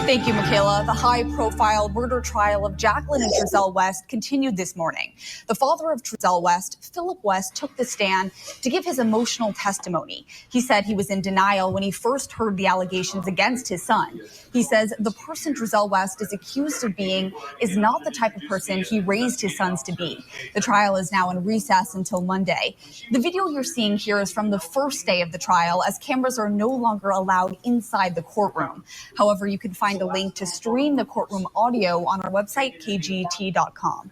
Thank you, Michaela. The high-profile murder trial of Jacqueline and Trezell West continued this morning. The father of Trezell West, Philip West, took the stand to give his emotional testimony. He said he was in denial when he first heard the allegations against his son. He says the person Trezell West is accused of being is not the type of person he raised his sons to be. The trial is now in recess until Monday. The video you're seeing here is from the first day of the trial, as cameras are no longer allowed inside the courtroom. However, you can find the link to stream the courtroom audio on our website, kget.com.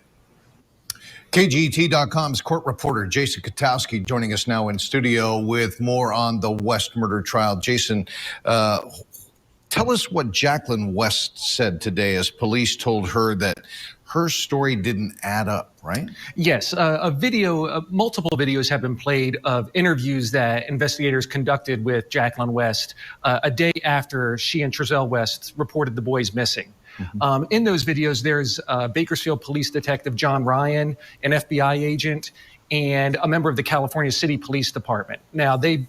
KGET.com's court reporter Jason Katowski joining us now in studio with more on the West murder trial. Jason, tell us what Jacqueline West said today as police told her that her story didn't add up, right? Yes, multiple videos have been played of interviews that investigators conducted with Jacqueline West a day after she and Trezell West reported the boys missing. Mm-hmm. In those videos, there's Bakersfield Police Detective John Ryan, an FBI agent, and a member of the California City Police Department. Now, they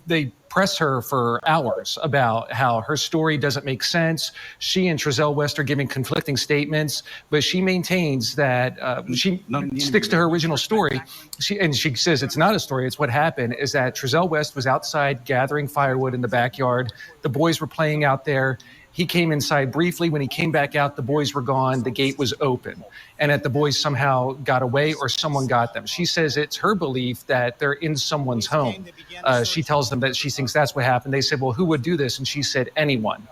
press her for hours about how her story doesn't make sense. She and Trezell West are giving conflicting statements, but she maintains that she sticks to her original story. She says it's not a story, it's what happened, is that Trezell West was outside gathering firewood in the backyard. The boys were playing out there. He came inside briefly. When he came back out, the boys were gone. The gate was open, and that the boys somehow got away or someone got them. She says it's her belief that they're in someone's home. She tells them that she thinks that's what happened. They said, well, who would do this? And she said, anyone.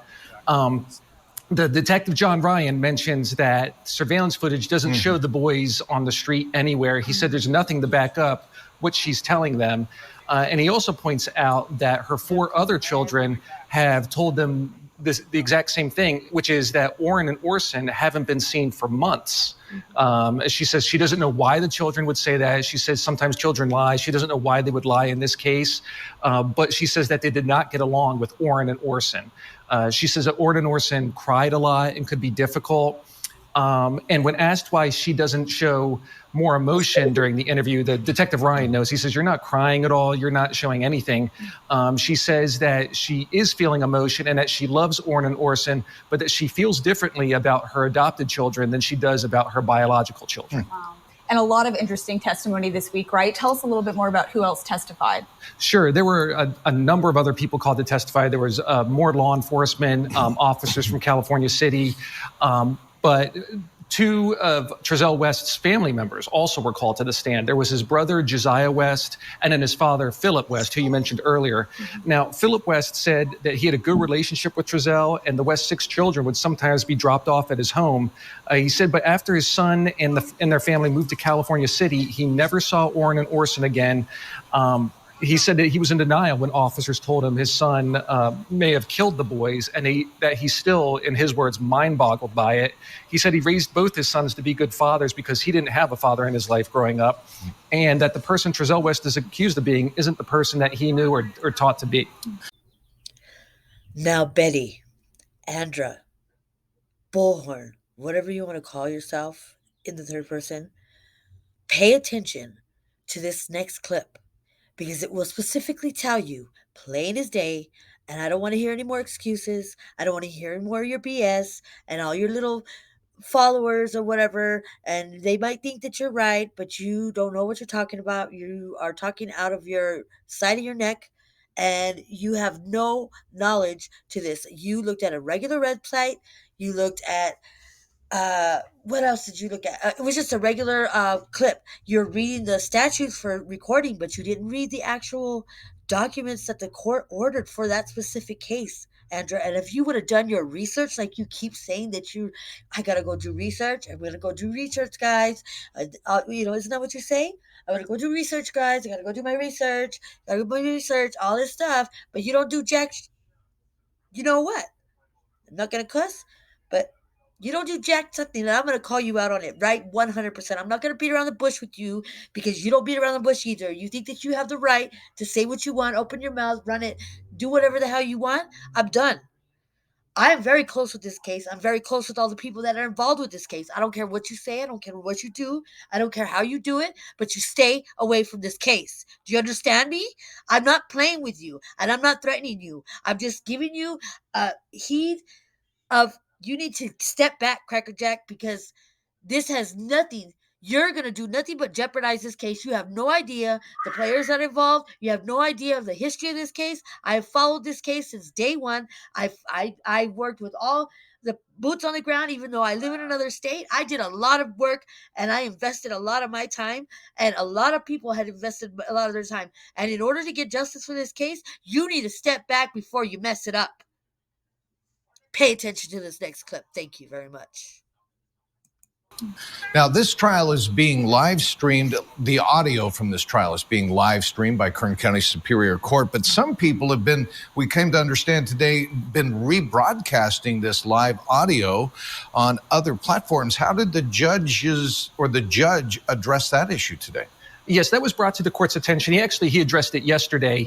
The detective John Ryan mentions that surveillance footage doesn't show the boys on the street anywhere. He said there's nothing to back up what she's telling them. And he also points out that her 4 other children have told them the exact same thing, which is that Orion&Orsin haven't been seen for months. She says she doesn't know why the children would say that. She says sometimes children lie. She doesn't know why they would lie in this case. But she says that they did not get along with Orion&Orsin. She says that Orion&Orsin cried a lot and could be difficult. And when asked why she doesn't show more emotion during the interview, the detective Ryan knows. He says, you're not crying at all. You're not showing anything. She says that she is feeling emotion and that she loves Orion&Orsin, but that she feels differently about her adopted children than she does about her biological children. Wow. And a lot of interesting testimony this week, right? Tell us a little bit more about who else testified. Sure. There were a number of other people called to testify. There was more law enforcement officers from California City, but 2 of Trezell West's family members also were called to the stand. There was his brother, Josiah West, and then his father, Philip West, who you mentioned earlier. Now, Philip West said that he had a good relationship with Trezell, and the West 6 children would sometimes be dropped off at his home. He said, but after his son and their family moved to California City, he never saw Orion&Orsin again. He said that he was in denial when officers told him his son may have killed the boys, and that he's still, in his words, mind-boggled by it. He said he raised both his sons to be good fathers because he didn't have a father in his life growing up, and that the person Trezell West is accused of being isn't the person that he knew or taught to be. Now, Betty, Andra, Bullhorn, whatever you want to call yourself in the third person, pay attention to this next clip, because it will specifically tell you, plain as day, and I don't want to hear any more excuses. I don't want to hear any more of your BS and all your little followers or whatever, and they might think that you're right, but you don't know what you're talking about. You are talking out of your side of your neck, and you have no knowledge to this. You looked at a regular website. You looked at what else did you look at? It was just a regular clip. You're reading the statutes for recording, but you didn't read the actual documents that the court ordered for that specific case, Andra. And if you would have done your research, like you keep saying that I got to go do research. I'm going to go do research, guys. Isn't that what you say? I'm going to go do research, guys. I got to go do my research. Got to go do my research, all this stuff. But you don't do jack. You know what? I'm not going to cuss, but you don't do jack something, and I'm going to call you out on it, right? 100%. I'm not going to beat around the bush with you, because you don't beat around the bush either. You think that you have the right to say what you want, open your mouth, run it, do whatever the hell you want. I'm done. I am very close with this case. I'm very close with all the people that are involved with this case. I don't care what you say. I don't care what you do. I don't care how you do it, but you stay away from this case. Do you understand me? I'm not playing with you, and I'm not threatening you. I'm just giving you heed of You need to step back, Crackerjack, because this has nothing. You're going to do nothing but jeopardize this case. You have no idea the players that are involved. You have no idea of the history of this case. I've followed this case since day one. I worked with all the boots on the ground, even though I live in another state. I did a lot of work and I invested a lot of my time, and a lot of people had invested a lot of their time. And in order to get justice for this case, you need to step back before you mess it up. Pay attention to this next clip. Thank you very much. Now, this trial is being live streamed. The audio from this trial is being live streamed by Kern County Superior Court. But some people have been, we came to understand today, been rebroadcasting this live audio on other platforms. How did the judges or the judge address that issue today? Yes, that was brought to the court's attention. He addressed it yesterday.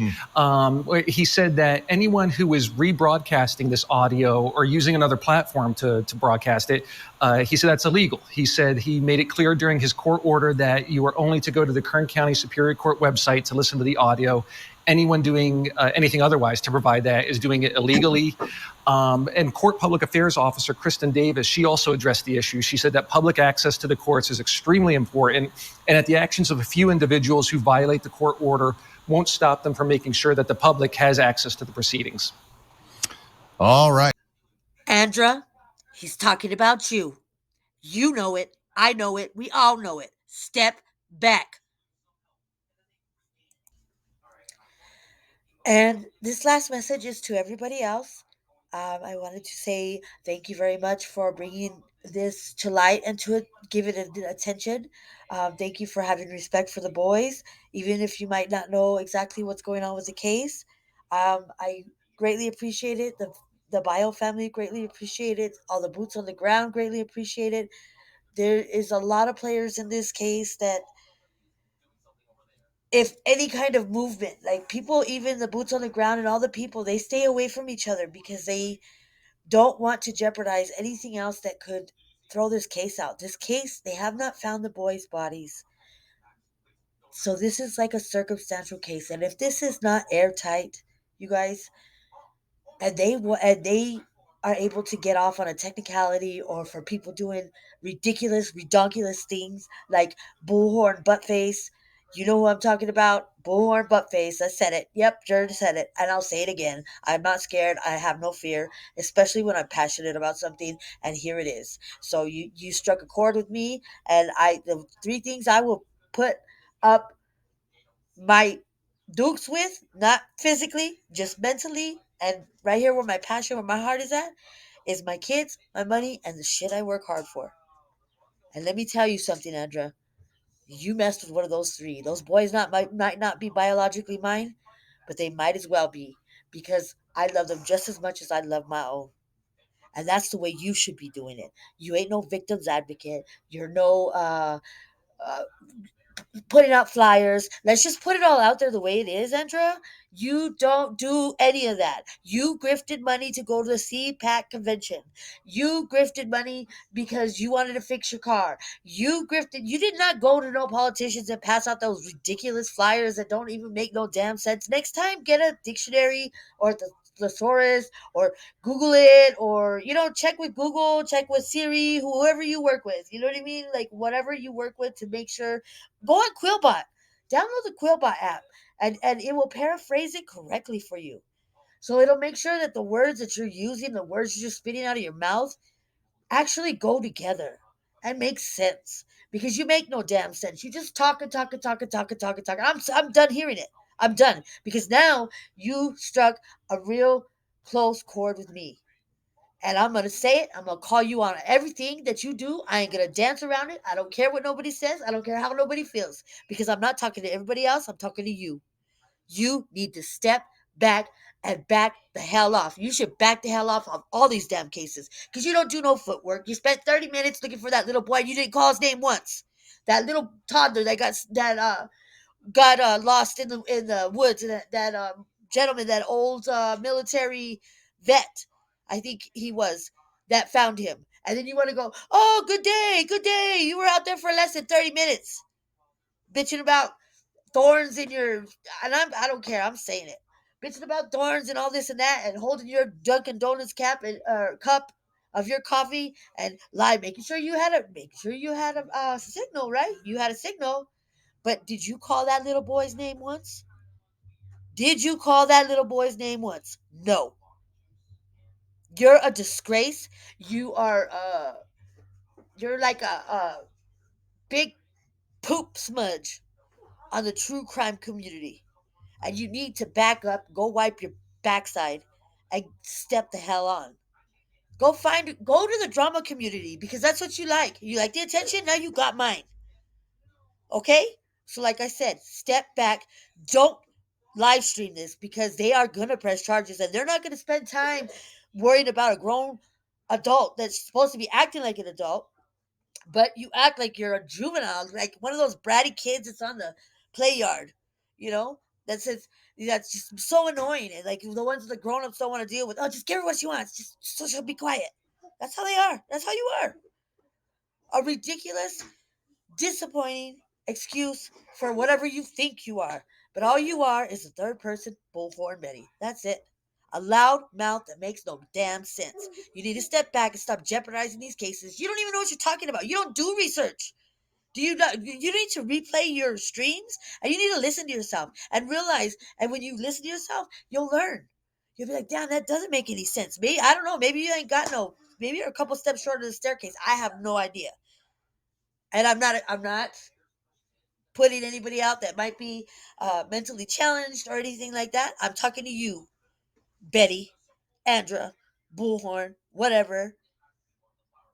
He said that anyone who is rebroadcasting this audio or using another platform to broadcast it, he said that's illegal. He said he made it clear during his court order that you are only to go to the Kern County Superior Court website to listen to the audio. Anyone doing anything otherwise to provide that is doing it illegally. And Court Public Affairs Officer Kristen Davis, she also addressed the issue. She said that public access to the courts is extremely important, and that the actions of a few individuals who violate the court order won't stop them from making sure that the public has access to the proceedings. All right. Andra, he's talking about you. You know it. I know it. We all know it. Step back. And this last message is to everybody else. I wanted to say thank you very much for bringing this to light and to give it attention. Thank you for having respect for the boys, even if you might not know exactly what's going on with the case. I greatly appreciate it. The Bio family greatly appreciate it. All the boots on the ground greatly appreciate it. There is a lot of players in this case that, if any kind of movement, like people, even the boots on the ground and all the people, they stay away from each other because they don't want to jeopardize anything else that could throw this case out. This case, they have not found the boys' bodies. So this is like a circumstantial case. And if this is not airtight, you guys, and they are able to get off on a technicality, or for people doing ridiculous, redonkulous things like Bullhorn Buttface. You know who I'm talking about? Bullhorn Buttface. I said it. Yep, Jared said it. And I'll say it again. I'm not scared. I have no fear, especially when I'm passionate about something. And here it is. So you struck a chord with me. And the three things I will put up my dukes with, not physically, just mentally, and right here where my passion, where my heart is my kids, my money, and the shit I work hard for. And let me tell you something, Andra. You messed with one of those three. Those boys might not be biologically mine, but they might as well be, because I love them just as much as I love my own. And that's the way you should be doing it. You ain't no victim's advocate. You're no putting out flyers. Let's just put it all out there the way it is, Andra. You don't do any of that. You grifted money to go to the CPAC convention. You grifted money because you wanted to fix your car. You did not go to no politicians and pass out those ridiculous flyers that don't even make no damn sense. Next time, get a dictionary or the thesaurus, or Google it, or check with Google, check with Siri, whoever you work with. You know what I mean? Like whatever you work with to make sure. Go on Quillbot. Download the Quillbot app, and it will paraphrase it correctly for you. So it'll make sure that the words that you're using, the words you're spitting out of your mouth, actually go together and make sense. Because you make no damn sense. You just talk and talk and talk and talk and talk and talk. I'm done hearing it. I'm done. Because now you struck a real close chord with me. And I'm going to say it. I'm going to call you on everything that you do. I ain't going to dance around it. I don't care what nobody says. I don't care how nobody feels. Because I'm not talking to everybody else. I'm talking to you. You need to step back and back the hell off. You should back the hell off of all these damn cases. Because you don't do no footwork. You spent 30 minutes looking for that little boy. You didn't call his name once. That little toddler that got lost in the woods. And that gentleman, that old military vet, I think he was, that found him. And then you want to go, oh, good day, good day. You were out there for less than 30 minutes bitching about thorns in your, and I don't care, I'm saying it. Bitching about thorns and all this and that, and holding your Dunkin' Donuts cup of your coffee and lie, making sure you had a signal, right? You had a signal. But did you call that little boy's name once? Did you call that little boy's name once? No. You're a disgrace. You're like a big poop smudge on the true crime community. And you need to back up, go wipe your backside, and step the hell on. Go to the drama community because that's what you like. You like the attention, now you got mine. Okay? So like I said, step back. Don't live stream this because they are going to press charges and they're not going to spend time worried about a grown adult that's supposed to be acting like an adult, but you act like you're a juvenile, like one of those bratty kids that's on the play yard, you know? That's just so annoying. And like the ones that the grown-ups don't want to deal with. Oh, just give her what she wants. Just so she'll be quiet. That's how they are. That's how you are. A ridiculous, disappointing excuse for whatever you think you are. But all you are is a third person Bullhorn Betty. That's it. A loud mouth that makes no damn sense. You need to step back and stop jeopardizing these cases. You don't even know what you're talking about. You don't do research. Do you not? You need to replay your streams and you need to listen to yourself and realize. And when you listen to yourself, you'll learn. You'll be like, damn, that doesn't make any sense. Maybe I don't know. Maybe you ain't got no. Maybe you're a couple steps short of the staircase. I have no idea. And I'm not putting anybody out that might be mentally challenged or anything like that. I'm talking to you, Betty, Andra, Bullhorn, whatever.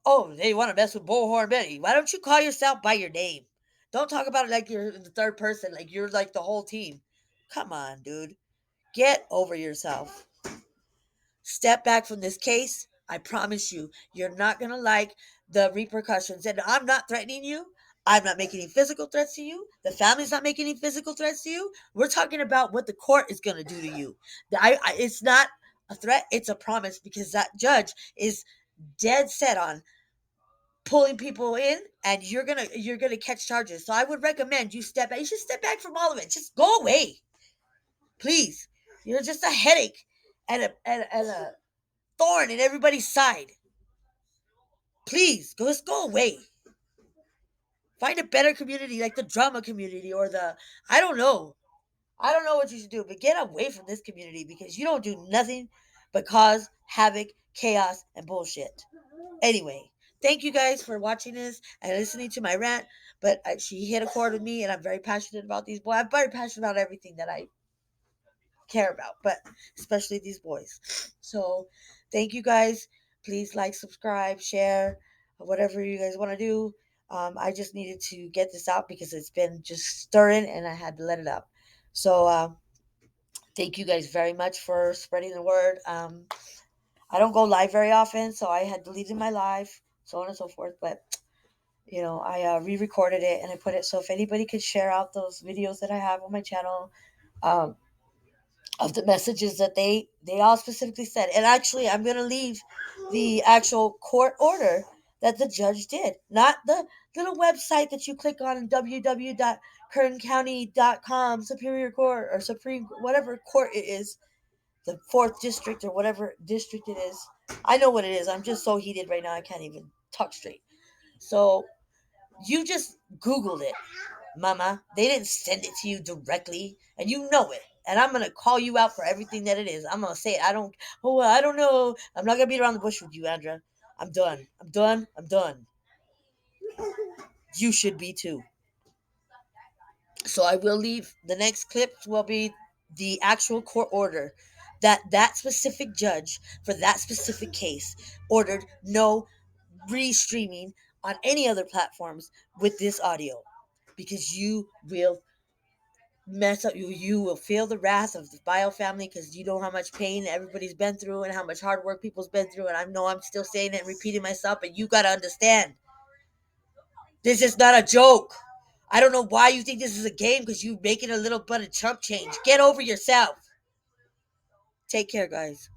Oh, they want to mess with Bullhorn Betty. Why don't you call yourself by your name? Don't talk about it like you're in the third person, like you're like the whole team. Come on, dude. Get over yourself. Step back from this case. I promise you, you're not going to like the repercussions. And I'm not threatening you. I'm not making any physical threats to you. The family's not making any physical threats to you. We're talking about what the court is going to do to you. It's not a threat. It's a promise because that judge is dead set on pulling people in and you're gonna catch charges. So I would recommend you step back. You should step back from all of it. Just go away. Please. You're just a headache and a thorn in everybody's side. Please, just go away. Find a better community like the drama community or I don't know. I don't know what you should do, but get away from this community because you don't do nothing but cause havoc, chaos, and bullshit. Anyway, thank you guys for watching this and listening to my rant. But she hit a chord with me, and I'm very passionate about these boys. I'm very passionate about everything that I care about, but especially these boys. So, thank you guys. Please like, subscribe, share, whatever you guys want to do. I just needed to get this out because it's been just stirring, and I had to let it out. So, thank you guys very much for spreading the word. I don't go live very often, so I had deleted my live, so on and so forth. But, I re-recorded it and I put it. So if anybody could share out those videos that I have on my channel of the messages that they all specifically said. And actually, I'm going to leave the actual court order that the judge did, not the little website that you click on www.kerncounty.com, Superior Court or Supreme, whatever court it is. The 4th district or whatever district it is. I know what it is. I'm just so heated right now. I can't even talk straight. So you just Googled it, mama. They didn't send it to you directly and you know it. And I'm going to call you out for everything that it is. I'm going to say it. I don't know. I'm not going to beat around the bush with you, Andra. I'm done. You should be too. So I will leave. The next clip will be the actual court order that specific judge for that specific case ordered no restreaming on any other platforms with this audio because you will mess up. You will feel the wrath of the Bio family because you know how much pain everybody's been through and how much hard work people's been through. And I know I'm still saying it and repeating myself, but you got to understand. This is not a joke. I don't know why you think this is a game because you're making a little bit of chump change. Get over yourself. Take care, guys.